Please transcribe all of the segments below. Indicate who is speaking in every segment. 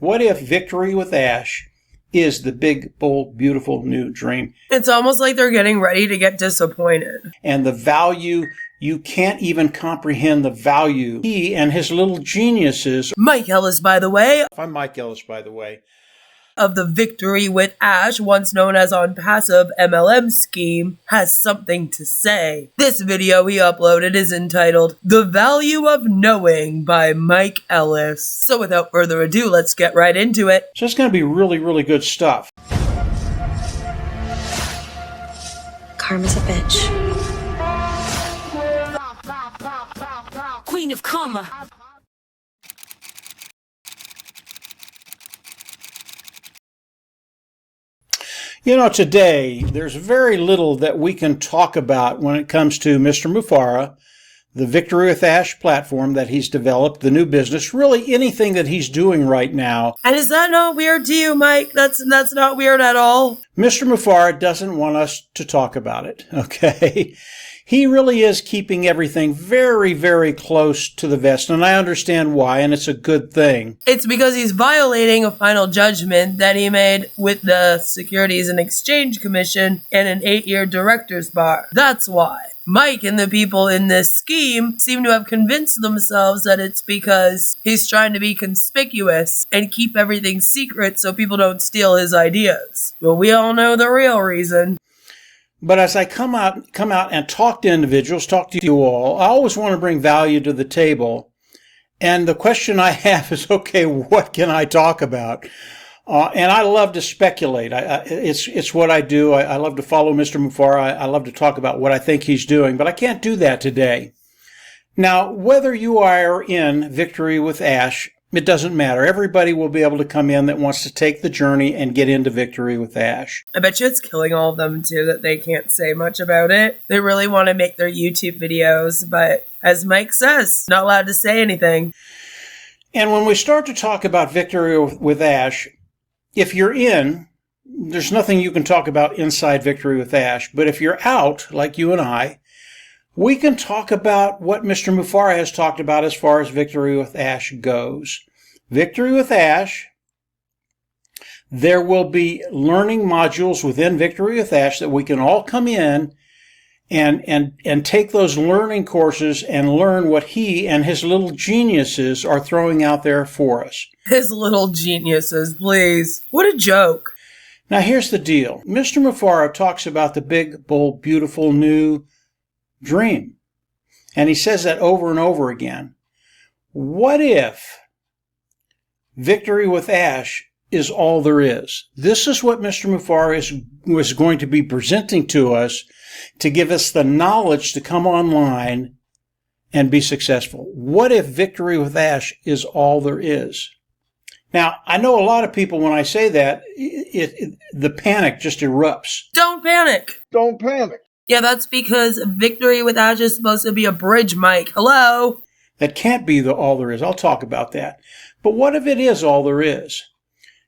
Speaker 1: What if victory with Ash is the big, bold, beautiful new dream?
Speaker 2: It's almost like they're getting ready to get disappointed.
Speaker 1: And the value, you can't even comprehend the value he and his little geniuses.
Speaker 2: Mike Ellis, by the way.
Speaker 1: I'm Mike Ellis, by the way.
Speaker 2: Of the Victory with Ash, once known as Onpassive MLM scheme, has something to say. This video he uploaded is entitled The Value of Knowing by Mike Ellis. So without further ado, let's get right into it.
Speaker 1: So it's going to be really, really good stuff.
Speaker 3: Karma's a bitch.
Speaker 4: Queen of Karma.
Speaker 1: You know, today, there's very little that we can talk about when it comes to Mr. Mufareh, the Victory with Ash platform that he's developed, the new business, really anything that he's doing right now.
Speaker 2: And is that not weird to you, Mike? That's not weird at all?
Speaker 1: Mr. Mufareh doesn't want us to talk about it, okay? He really is keeping everything very, very close to the vest, and I understand why, and it's a good thing.
Speaker 2: It's because he's violating a final judgment that he made with the Securities and Exchange Commission and an 8-year director's bar. That's why. Mike and the people in this scheme seem to have convinced themselves that it's because he's trying to be conspicuous and keep everything secret so people don't steal his ideas. But we all know the real reason.
Speaker 1: But as I come out and talk to individuals, talk to you all, I always want to bring value to the table. And the question I have is, okay, what can I talk about? And I love to speculate. It's what I do. I love to follow Mr. Mufareh. I love to talk about what I think he's doing, but I can't do that today. Now, whether you are in Victory with Ash, it doesn't matter. Everybody will be able to come in that wants to take the journey and get into Victory with Ash.
Speaker 2: I bet you it's killing all of them, too, that they can't say much about it. They really want to make their YouTube videos, but as Mike says, not allowed to say anything.
Speaker 1: And when we start to talk about Victory with Ash, if you're in, there's nothing you can talk about inside Victory with Ash. But if you're out, like you and I, we can talk about what Mr. Mufareh has talked about as far as Victory with Ash goes. Victory with Ash, there will be learning modules within Victory with Ash that we can all come in and take those learning courses and learn what he and his little geniuses are throwing out there for us.
Speaker 2: His little geniuses, please. What a joke.
Speaker 1: Now here's the deal. Mr. Mufareh talks about the big, bold, beautiful, new dream. And he says that over and over again. What if Victory with Ash is all there is? This is what Mr. Mufareh was going to be presenting to us to give us the knowledge to come online and be successful. What if Victory with Ash is all there is? Now, I know a lot of people, when I say that, the panic just erupts.
Speaker 2: Don't panic.
Speaker 5: Don't panic.
Speaker 2: Yeah, that's because Victory with Ash is supposed to be a bridge, Mike. Hello?
Speaker 1: That can't be all there is. I'll talk about that. But what if it is all there is?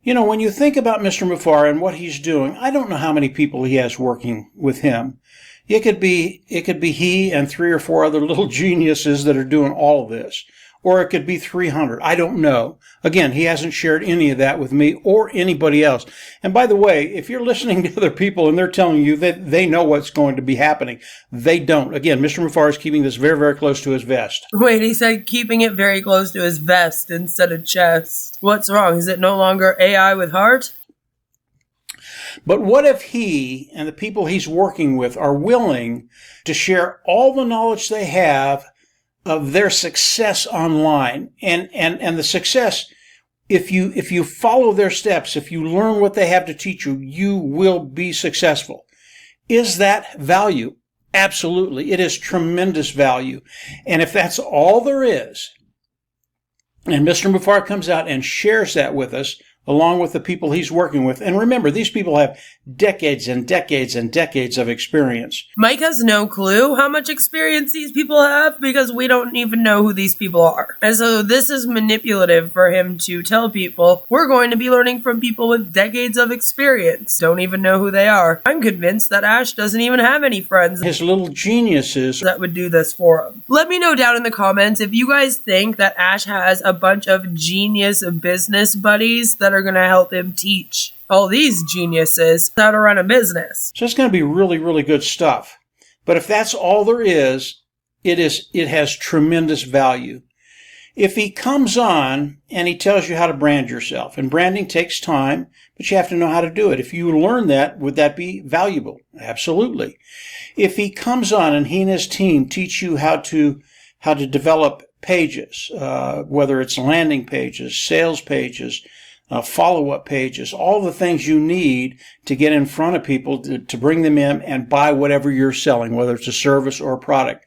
Speaker 1: You know, when you think about Mr. Mufareh and what he's doing, I don't know how many people he has working with him. It could be he and 3 or 4 other little geniuses that are doing all of this. Or it could be 300. I don't know. Again, he hasn't shared any of that with me or anybody else. And by the way, if you're listening to other people and they're telling you that they know what's going to be happening, they don't. Again, Mr. Mufareh is keeping this very, very close to his vest.
Speaker 2: Wait, he said keeping it very close to his vest instead of chest. What's wrong? Is it no longer AI with heart?
Speaker 1: But what if he and the people he's working with are willing to share all the knowledge they have of their success online, and the success, if you follow their steps, if you learn what they have to teach you, you will be successful. Is that value? Absolutely. It is tremendous value. And if that's all there is, and Mr. Mufareh comes out and shares that with us, along with the people he's working with. And remember, these people have decades and decades and decades of experience.
Speaker 2: Mike has no clue how much experience these people have because we don't even know who these people are. And so this is manipulative for him to tell people, we're going to be learning from people with decades of experience. Don't even know who they are. I'm convinced that Ash doesn't even have any friends.
Speaker 1: His little geniuses
Speaker 2: That would do this for him. Let me know down in the comments if you guys think that Ash has a bunch of genius business buddies that are going to help him teach all these geniuses how to run a business.
Speaker 1: So it's going to be really, really good stuff. But if that's all there is, it has tremendous value. If he comes on and he tells you how to brand yourself, and branding takes time, but you have to know how to do it. If you learn that, would that be valuable? Absolutely. If he comes on and he and his team teach you how to develop pages, whether it's landing pages, sales pages, follow-up pages, all the things you need to get in front of people to bring them in and buy whatever you're selling, whether it's a service or a product.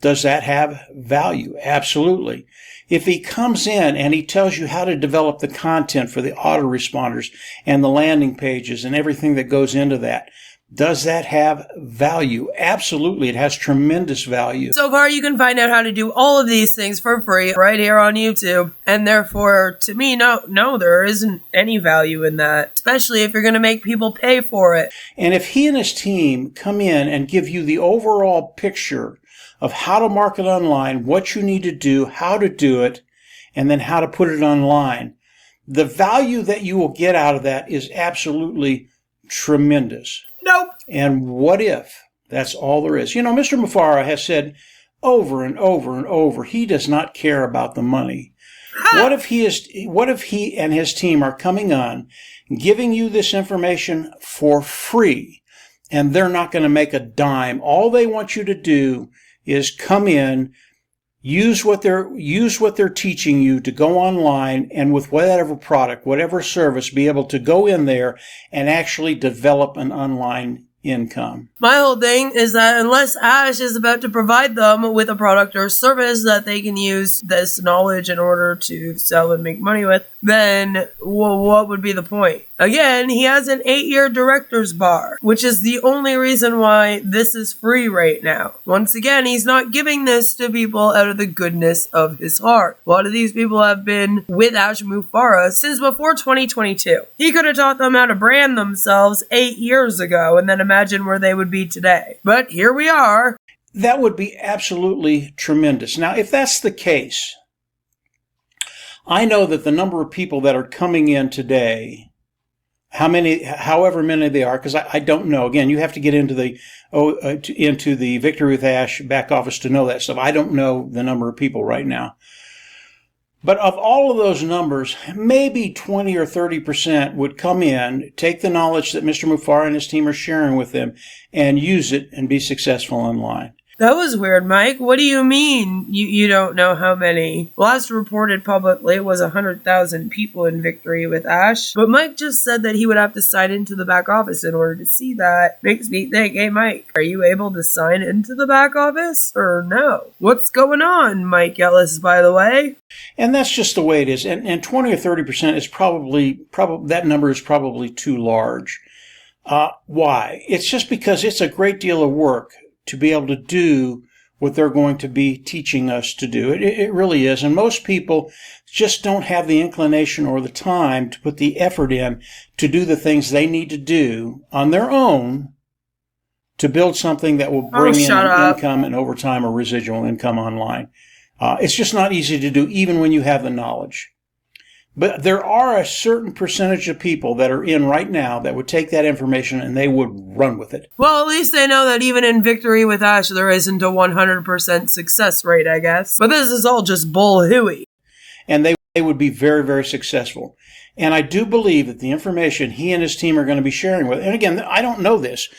Speaker 1: Does that have value? Absolutely. If he comes in and he tells you how to develop the content for the autoresponders and the landing pages and everything that goes into that, does that have value? Absolutely. It has tremendous value.
Speaker 2: So far, you can find out how to do all of these things for free right here on YouTube. And therefore, to me, no, there isn't any value in that, especially if you're going to make people pay for it.
Speaker 1: And if he and his team come in and give you the overall picture of how to market online, what you need to do, how to do it, and then how to put it online, the value that you will get out of that is absolutely tremendous.
Speaker 2: Nope.
Speaker 1: And what if that's all there is? You know, Mr. Mufara has said over and over and over, he does not care about the money. What if he and his team are coming on, giving you this information for free, and they're not going to make a dime? All they want you to do is come in, use what they're teaching you to go online, and with whatever product, whatever service, be able to go in there and actually develop an online income.
Speaker 2: My whole thing is that unless Ash is about to provide them with a product or service that they can use this knowledge in order to sell and make money with, then what would be the point? Again, he has an 8-year director's bar, which is the only reason why this is free right now. Once again, he's not giving this to people out of the goodness of his heart. A lot of these people have been with Ash Mufara since before 2022. He could have taught them how to brand themselves 8 years ago, and then imagine where they would be today. But here we are.
Speaker 1: That would be absolutely tremendous. Now, if that's the case, I know that the number of people that are coming in today, however many they are, because I don't know. Again, you have to get into the Victory with Ash back office to know that stuff. I don't know the number of people right now. But of all of those numbers, maybe 20 or 30% would come in, take the knowledge that Mr. Mufara and his team are sharing with them, and use it and be successful online.
Speaker 2: That was weird, Mike. What do you mean you don't know how many? Last reported publicly was 100,000 people in Victory with Ash, but Mike just said that he would have to sign into the back office in order to see that. Makes me think, hey Mike, are you able to sign into the back office or no? What's going on, Mike Ellis, by the way?
Speaker 1: And that's just the way it is. And 20 or 30% is probably that number is probably too large. Why? It's just because it's a great deal of work to be able to do what they're going to be teaching us to do. It really is. And most people just don't have the inclination or the time to put the effort in to do the things they need to do on their own to build something that will bring in an income and over time a residual income online. It's just not easy to do even when you have the knowledge. But there are a certain percentage of people that are in right now that would take that information and they would run with it.
Speaker 2: Well, at least they know that even in Victory with Ash, there isn't a 100% success rate, I guess. But this is all just bull hooey.
Speaker 1: And they would be very, very successful. And I do believe that the information he and his team are going to be sharing with, and again, I don't know this.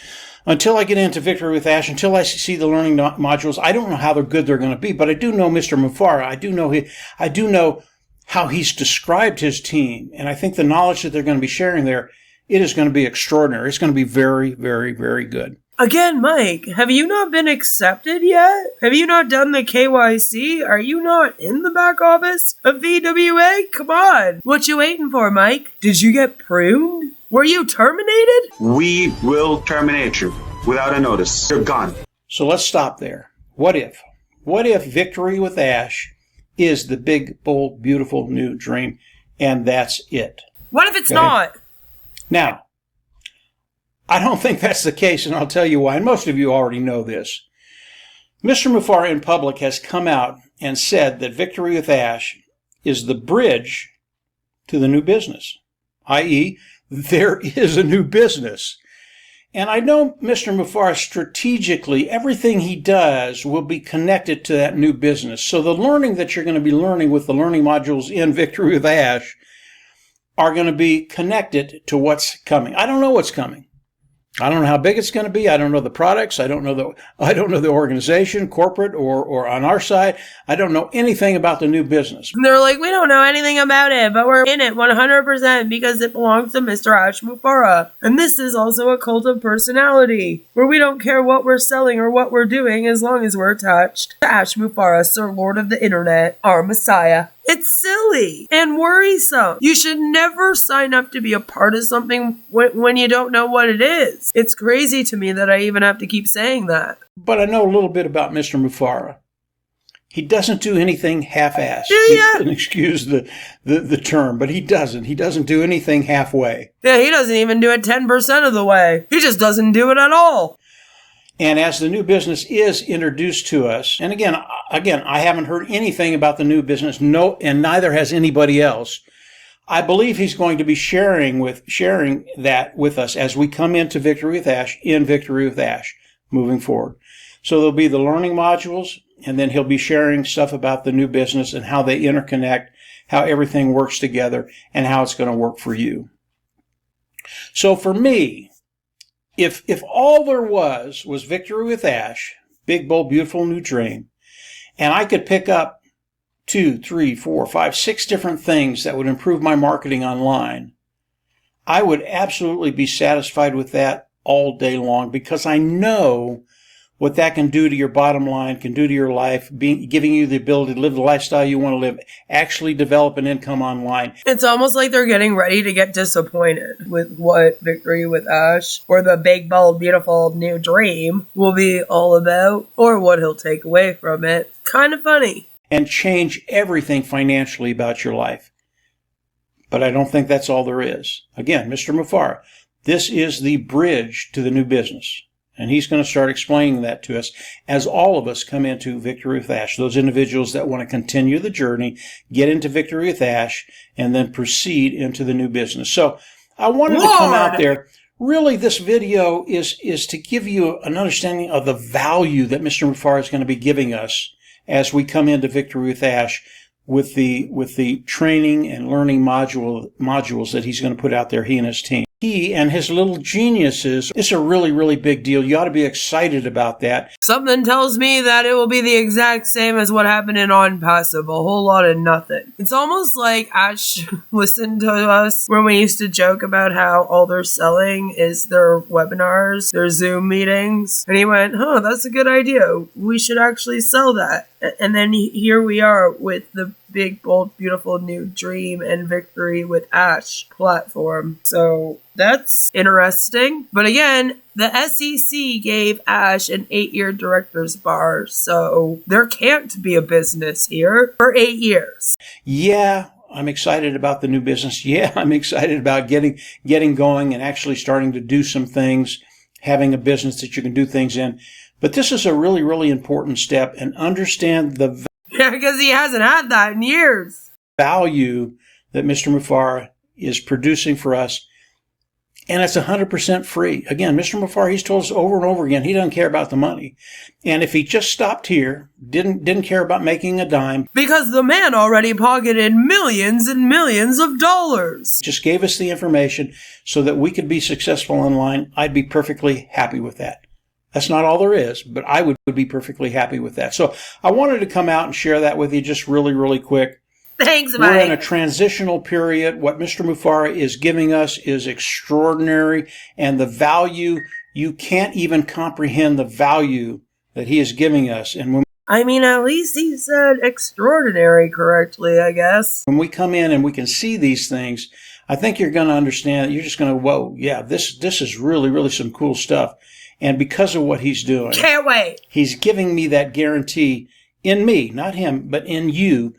Speaker 1: Until I get into Victory with Ash, until I see the learning modules, I don't know how good they're going to be. But I do know Mr. Mufara. I do know how he's described his team. And I think the knowledge that they're going to be sharing there, it is going to be extraordinary. It's going to be very, very, very good.
Speaker 2: Again, Mike, have you not been accepted yet? Have you not done the KYC? Are you not in the back office of VWA? Come on. What you waiting for, Mike? Did you get pruned? Were you terminated?
Speaker 5: We will terminate you without a notice. You're gone.
Speaker 1: So let's stop there. What if? What if Victory with Ash is the big, bold, beautiful new dream, and that's it?
Speaker 2: What if it's not?
Speaker 1: Now, I don't think that's the case, and I'll tell you why. And most of you already know this. Mr. Mufareh in public has come out and said that Victory with Ash is the bridge to the new business, i.e., there is a new business. And I know Mr. Mufareh strategically, everything he does will be connected to that new business. So the learning that you're going to be learning with the learning modules in Victory with Ash are going to be connected to what's coming. I don't know what's coming. I don't know how big it's going to be. I don't know the products. I don't know the organization, corporate or on our side. I don't know anything about the new business.
Speaker 2: And they're like, we don't know anything about it, but we're in it 100% because it belongs to Mr. Ash Mufareh. And this is also a cult of personality, where we don't care what we're selling or what we're doing as long as we're attached to Ash Mufareh, Sir Lord of the Internet, our Messiah. It's silly and worrisome. You should never sign up to be a part of something when you don't know what it is. It's crazy to me that I even have to keep saying that.
Speaker 1: But I know a little bit about Mr. Mufareh. He doesn't do anything half-assed.
Speaker 2: Yeah.
Speaker 1: Excuse the term, but he doesn't. He doesn't do anything halfway.
Speaker 2: Yeah, he doesn't even do it 10% of the way. He just doesn't do it at all.
Speaker 1: And as the new business is introduced to us, and again, I haven't heard anything about the new business, no, and neither has anybody else. I believe he's going to be sharing that with us as we come into Victory with Ash, in Victory with Ash, moving forward. So there'll be the learning modules, and then he'll be sharing stuff about the new business and how they interconnect, how everything works together, and how it's going to work for you. So for me, if all there was Victory with Ash, big, bold, beautiful new dream, and I could pick up 2, 3, 4, 5, 6 different things that would improve my marketing online, I would absolutely be satisfied with that all day long, because I know what that can do to your bottom line, can do to your life, giving you the ability to live the lifestyle you want to live, actually develop an income online.
Speaker 2: It's almost like they're getting ready to get disappointed with what Victory with Ash or the big, bold, beautiful new dream will be all about, or what he'll take away from it. Kind of funny.
Speaker 1: And change everything financially about your life. But I don't think that's all there is. Again, Mr. Mufareh, this is the bridge to the new business. And he's going to start explaining that to us as all of us come into Victory with Ash. Those individuals that want to continue the journey, get into Victory with Ash, and then proceed into the new business. So I wanted to come out there. Really, this video is to give you an understanding of the value that Mr. Mufareh is going to be giving us as we come into Victory with Ash with the training and learning modules that he's going to put out there, he and his team. He and his little geniuses, it's a really, really big deal. You ought to be excited about that.
Speaker 2: Something tells me that it will be the exact same as what happened in Onpassive, a whole lot of nothing. It's almost like Ash listened to us when we used to joke about how all they're selling is their webinars, their Zoom meetings. And he went, that's a good idea. We should actually sell that. And then here we are with the big, bold, beautiful new dream and Victory with Ash platform. So that's interesting. But again, the SEC gave Ash an 8-year director's bar. So there can't be a business here for 8 years.
Speaker 1: Yeah, I'm excited about the new business. Yeah, I'm excited about getting going and actually starting to do some things, having a business that you can do things in. But this is a really, really important step, and understand the
Speaker 2: because he hasn't had that in years.
Speaker 1: Value that Mr. Mufareh is producing for us, and it's 100% free. Again, Mr. Mufareh, he's told us over and over again, he doesn't care about the money. And if he just stopped here, didn't care about making a dime,
Speaker 2: because the man already pocketed millions and millions of dollars,
Speaker 1: just gave us the information so that we could be successful online, I'd be perfectly happy with that. That's not all there is, but I would be perfectly happy with that. So I wanted to come out and share that with you just really, really quick.
Speaker 2: Thanks, Mike.
Speaker 1: We're in a transitional period. What Mr. Mufareh is giving us is extraordinary, and the value you can't even comprehend the value that he is giving us. And when
Speaker 2: I mean, at least he said extraordinary correctly, I guess.
Speaker 1: we come in and we can see these things, I think you're going to understand. You're just going to, whoa, yeah, this is really, really some cool stuff. And because of what he's doing,
Speaker 2: Can't wait.
Speaker 1: he's giving me that guarantee in me, not him, but in you,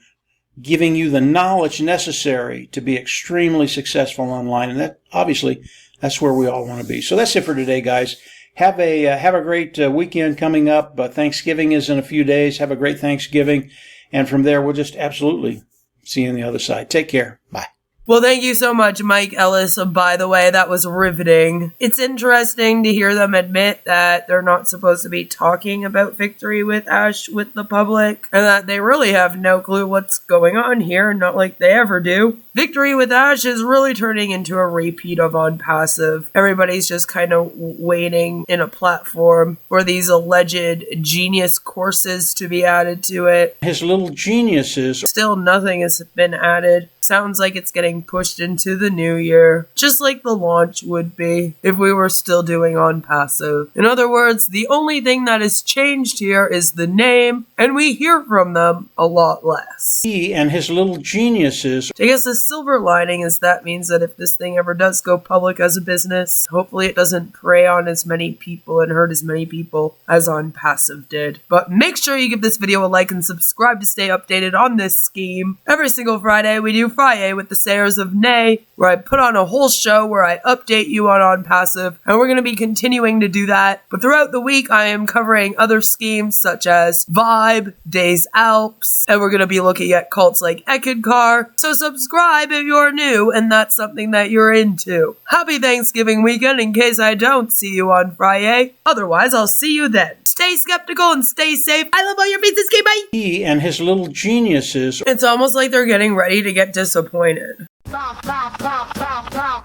Speaker 1: giving you the knowledge necessary to be extremely successful online. And that, obviously, that's where we all want to be. So that's it for today, guys. Have a great weekend coming up. Thanksgiving is in a few days. Have a great Thanksgiving. And from there, we'll just absolutely see you on the other side. Take care. Bye.
Speaker 2: Well, thank you so much, Mike Ellis. By the way, that was riveting. It's interesting to hear them admit that they're not supposed to be talking about Victory with Ash with the public, and that they really have no clue what's going on here, not like they ever do. Victory with Ash is really turning into a repeat of Onpassive. Everybody's just kind of waiting in a platform for these alleged genius courses to be added to it.
Speaker 1: His little geniuses.
Speaker 2: Still nothing has been added. Sounds like it's getting pushed into the new year, just like the launch would be if we were still doing Onpassive. In other words, the only thing that has changed here is the name, and we hear from them a lot less.
Speaker 1: He and his little geniuses.
Speaker 2: I guess the silver lining is that means that if this thing ever does go public as a business, hopefully it doesn't prey on as many people and hurt as many people as Onpassive did. But make sure you give this video a like and subscribe to stay updated on this scheme. Every single Friday we do Friday with the Sayers of Nay, where I put on a whole show where I update you on Onpassive, and we're going to be continuing to do that. But throughout the week, I am covering other schemes such as Vibe, Days Alps, and we're going to be looking at cults like Ekidkar. So subscribe if you're new and that's something that you're into. Happy Thanksgiving weekend in case I don't see you on Friday. Otherwise, I'll see you then. Stay skeptical and stay safe. I love all your pieces. Okay, bye.
Speaker 1: He and his little geniuses.
Speaker 2: It's almost like they're getting ready to get disappointed.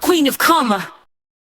Speaker 4: Queen of Karma.